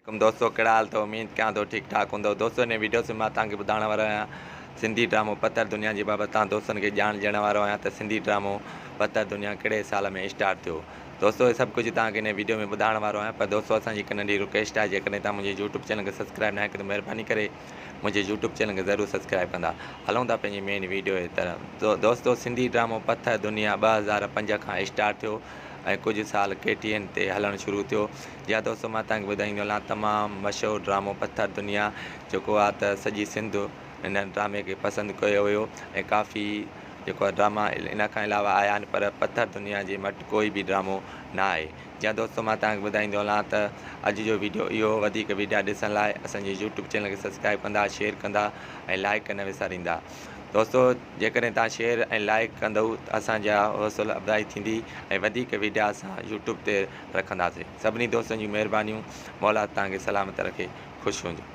दोस्तों कहिड़ा हाल अथव? उमेद कयां थो ठीकु ठाक हूंदव। दोस्तों इन वीडियो में मां तव्हांखे ॿुधाइण वारो आहियां सिंधी ड्रामो पथर दुनिया जे बाबति तव्हां दोस्तनि खे ॼाण ॾियण वारो आहियां त सिंधी ड्रामो पथर दुनिया कहिड़े साल में स्टार्ट थियो। दोस्तों सभु कुझु तव्हांखे इन वीडियो में ॿुधाइण वारो आहियां, पर दोस्तों असांजी हिकु नंढी रिक्वेस्ट आहे, जेकॾहिं तव्हां मुंहिंजे यूट्यूब चैनल खे सब्सक्राइब न कयो त महिरबानी करे मुंहिंजे यूट्यूब चैनल खे ज़रूरु सब्सक्राइब कंदा। हलूं था पंहिंजी मेन वीडियो जे तरफ़। दोस्तों सिंधी ड्रामो पथर दुनिया 2005 खां स्टार्ट थियो ऐं कुझु साल KTN ते हलणु शुरू थियो। या दोस्तों मां तव्हांखे ॿुधाईंदो हलां तमामु मशहूरु ड्रामो पथर दुनिया जेको आहे त सॼी सिंध हिन ड्रामे खे पसंदि कयो हुयो ऐं काफ़ी जेको आहे ड्रामा इन खां अलावा आया आहिनि, पर पथर दुनिया जे मट कोई बि ड्रामो न आहे। या दोस्तों मां तव्हांखे ॿुधाईंदो हलां त अॼु जो वीडियो इहो वधीक वीडियो ॾिसण लाइ असांजे यूट्यूब चैनल खे सब्सक्राइब कंदा, शेयर कंदा ऐं लाइक न विसारींदा। दोस्तों जेकॾहिं तव्हां शेयर ऐं लाइक कंदव त असांजा हौसला अफ़ज़ाई थींदी ऐं वधीक वीडियो असां यूट्यूब ते रखंदासीं। सभिनी दोस्तनि जी महिरबानियूं। मौला तव्हांखे सलामत रखे, ख़ुशि हुजो।